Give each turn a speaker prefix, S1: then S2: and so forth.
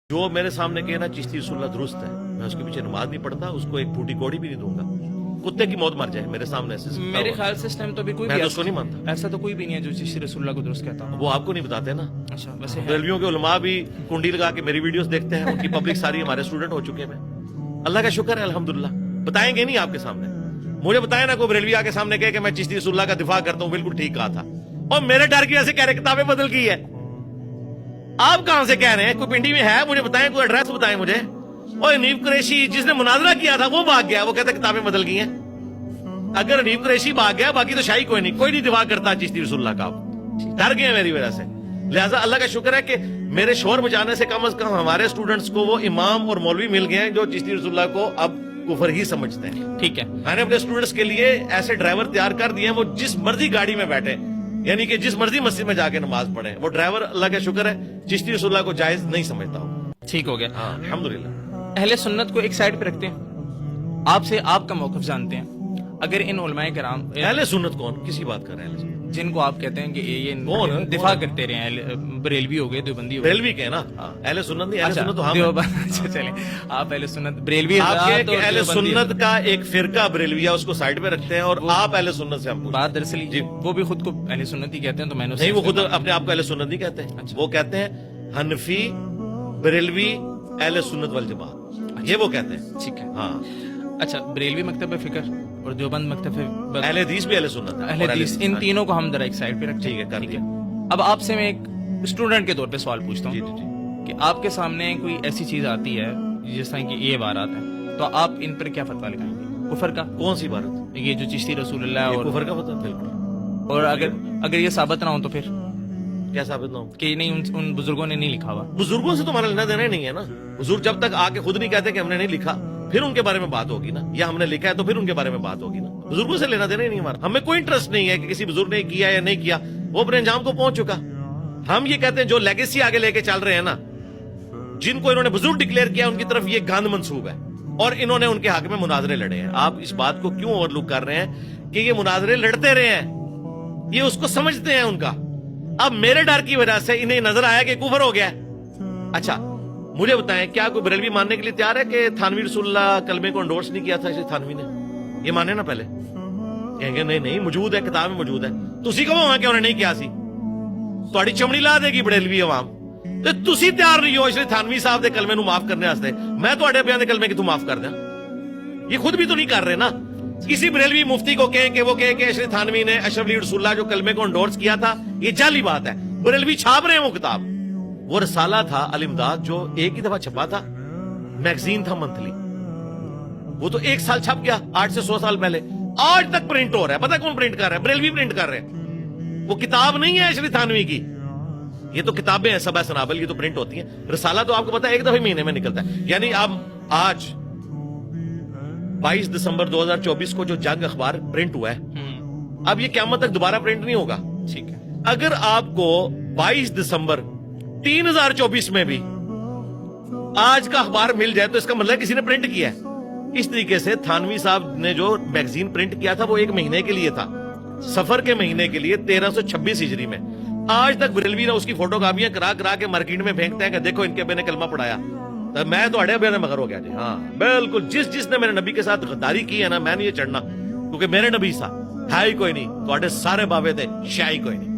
S1: جو میرے سامنے کہے نا چشتی رسول درست ہے، میں اس کے پیچھے نماز نہیں پڑھتا، اس کو ایک پھوٹی کوڑی بھی نہیں دوں گا، کتے کی موت مر جائے میرے سامنے ایسے
S2: میرے خیال سے اس ٹائم تو ابھی کوئی
S1: میں
S2: بھی
S1: تو اس کو نہیں مانتا،
S2: ایسا تو کوئی بھی نہیں ہے جو چشتی رسول اللہ کو درست کہتا ہوں.
S1: وہ آپ کو نہیں بتاتے نا.
S2: اچھا ویسے ہے.
S1: بریلویوں کے علماء بھی کنڈی لگا کے میری ویڈیوز دیکھتے ہیں، ان کی پبلک ساری ہمارے اسٹوڈنٹ ہو چکے ہیں. اللہ کا شکر ہے الحمدللہ. بتائیں گے نہیں آپ کے سامنے، مجھے بتائیں نا کوئی بریلوی آ کے سامنے کہے کہ میں چشتی رسول اللہ کا دفاع کرتا ہوں، بالکل ٹھیک کہا تھا، اور میرے ڈر کی وجہ سے کہہ رہے کتابیں بدل کی ہے. آپ کہاں سے کہہ رہے ہیں؟ کوئی پنڈی میں ہے؟ مجھے بتائیں، کوئی ایڈریس بتائیں مجھے. اور نیب قریشی جس نے مناظرہ کیا تھا وہ بھاگ گیا، وہ کہتا کتابیں بدل گئی ہیں. اگر نیب قریشی بھاگ گیا، باقی تو شاہی کوئی نہیں دفاع کرتا چشتی رسول اللہ کا. ڈر گئے میری وجہ سے. لہٰذا اللہ کا شکر ہے کہ میرے شور بجانے سے کم از کم ہمارے اسٹوڈنٹس کو وہ امام اور مولوی مل گئے ہیں جو چشتی رسول اللہ کو اب کفر ہی سمجھتے ہیں.
S2: ٹھیک ہے.
S1: میں نے اپنے اسٹوڈنٹس کے لیے ایسے ڈرائیور تیار کر دیے ہیں، وہ جس مرضی گاڑی میں بیٹھے، یعنی کہ جس مرضی مسجد میں جا کے نماز پڑھیں، وہ ڈرائیور اللہ کا شکر ہے چشتی رسول اللہ کو جائز نہیں سمجھتا ہوں.
S2: ٹھیک ہو گیا.
S1: ہاں الحمدللہ.
S2: اہل سنت کو ایک سائڈ پہ رکھتے ہیں، آپ سے آپ کا موقف جانتے ہیں. اگر ان علماء کرام
S1: اہل سنت کون کسی بات کر رہے ہیں؟
S2: جن کو آپ کہتے ہیں کہ یہ
S1: کون ہے؟
S2: دفاع کرتے رہے ہیں، بریلوی ہو گئے، دیوبندی ہو گئے.
S1: بریلوی کے نا اہل سنت نہیں، اہل سنت تو ہم ہیں.
S2: اچھا چلیں، آپ اہل سنت بریلوی
S1: آپ
S2: حضرات
S1: کہ
S2: اور
S1: اہل
S2: دیوبندی
S1: سنت کا ایک فرقہ بریلویہ اس کو سائڈ پہ رکھتے ہیں، اور آپ اہل سنت سے ہم پوچھتے ہیں.
S2: بات دراصل
S1: جی.
S2: وہ بھی خود کو اہل سنت ہی کہتے ہیں، تو میں نے
S1: نہیں، وہ خود اپنے آپ کو اہل سنت نہیں کہتے ہیں. وہ کہتے ہیں حنفی بریلوی اہل سنت والجماعت، یہ وہ کہتے ہیں.
S2: ٹھیک ہے.
S1: ہاں.
S2: اچھا، بریلوی مکتب فکر اور دیوبند مکتب
S1: اہل حدیث بھی اہل سنت ہے.
S2: اہل حدیث، ان تینوں کو ہم ذرا ایک سائڈ پہ رکھتے ہیں.
S1: ٹھیک ہے، کر دیا.
S2: اب آپ سے میں ایک اسٹوڈنٹ کے طور پہ سوال پوچھتا
S1: جی
S2: ہوں
S1: جی جی.
S2: کہ آپ کے سامنے کوئی ایسی چیز آتی ہے جس طرح کی یہ عبارات ہیں، تو آپ ان پر کیا فتویٰ لگائیں گے؟ کفر کا؟
S1: کون سی عبارت؟
S2: یہ جو چشتی رسول اللہ
S1: یہ
S2: اور
S1: کفر کا پتہ؟ بالکل.
S2: اور اگر یہ ثابت نہ ہو تو پھر
S1: کیا ثابت نہ ہو؟
S2: کہ نہیں ان بزرگوں نے نہیں لکھا ہوا.
S1: بزرگوں سے تو ہمارا لینا دینا ہی نہیں ہے نا. حضور جب تک آ کے خود نہیں کہتے کہ ہم نے نہیں لکھا، پھر ان کے بارے میں بات ہوگی نا، یا ہم نے لکھا ہے تو پھر ان کے بارے میں بات ہوگی نا. بزرگوں سے لینا دینا ہی نہیں ہمارا. ہمیں کوئی انٹرسٹ نہیں ہے کہ کسی بزرگ نے کیا یا نہیں کیا، وہ اپنے انجام کو پہنچ چکا. ہم یہ کہتے ہیں جو لیگیسی آگے لے کے چل رہے ہیں نا، جن کو انہوں نے بزرگ ڈکلیئر کیا، ان کی طرف یہ گاند منسوب ہے، اور انہوں نے ان کے حق میں مناظرے لڑے ہیں. آپ اس بات کو کیوں اوور لک کر رہے ہیں کہ یہ مناظرے لڑتے رہے ہیں؟ یہ اس کو سمجھتے ہیں ان کا. اب میرے ڈر کی وجہ سے انہیں نظر آیا کہ کفر ہو گیا. اچھا مجھے بتائیں، کیا کوئی بریلوی ماننے کے لیے تیار ہے کہ تھانوی رسول اللہ کلمے کو انڈورس نہیں کیا تھا اس تھانوی نے؟ یہ مانے نا پہلے. کہیں گے نہیں موجود ہے، کتاب میں موجود ہے. تسی کہو ہاں کہ انہوں نے نہیں کیا سی، تہاڈی چمڑی لا دے گی بریلوی عوام. تے تسی تیار نہیں ہو اس تھانوی صاحب دے کلمے نو معاف کرنے واسطے. میں تہاڈے بیان دے کلمے کتوں معاف کر دیں؟ یہ خود بھی تو نہیں کر رہے نا. کسی بریلوی مفتی کو کہیں کہ وہ کہے کہ اشرف تھانوی نے اشرف علی رسول اللہ جو کلمے کو انڈورس کیا تھا، یہ جعلی بات ہے. بریلوی چھاپ رہے ہیں وہ کتاب. وہ رسالہ تھا الامداد جو ایک ہی دفعہ چھپا تھا، میگزین تھا منتھلی، وہ تو 1 سال چھپ گیا 8 سے 100 سال پہلے. آج تک پرنٹ ہو رہا ہے. پتہ کون پرنٹ کر رہا ہے؟ بریلوی پرنٹ کر رہے ہیں. وہ کتاب نہیں ہے اشرف تھانوی کی، یہ تو کتابیں ہیں سبع سنابل، یہ تو پرنٹ ہوتی ہیں. رسالہ تو آپ کو پتا ہے 1 دفعہ مہینے میں نکلتا ہے. یعنی اب آج 22 دسمبر 2024 کو جو جنگ اخبار پرنٹ ہوا ہے، اب یہ قیامت تک دوبارہ پرنٹ نہیں ہوگا.
S2: ٹھیک ہے.
S1: اگر آپ کو 22 دسمبر 3024 میں بھی آج کا اخبار مل جائے تو اس کا مطلب کسی نے پرنٹ کیا ہے. اس طریقے سے تھانوی صاحب نے جو میگزین پرنٹ کیا تھا وہ 1 مہینے کے لیے تھا، سفر کے مہینے کے لیے 1326 ہجری میں. آج تک بریلوی نے اس کی فوٹو کاپیاں کرا کے مارکیٹ میں پھینکتے ہیں کہ دیکھو ان کے ابے نے کلمہ پڑھایا. تو میں تو اڑے بے مگر ہو گیا جی. ہاں بالکل، جس نے میرے نبی کے ساتھ غداری کی ہے نا، میں نہیں یہ چڑھنا، کیونکہ میرے نبی سا ہے ہی کوئی نہیں. تو سارے بابے تھے، شاہی کوئی نہیں.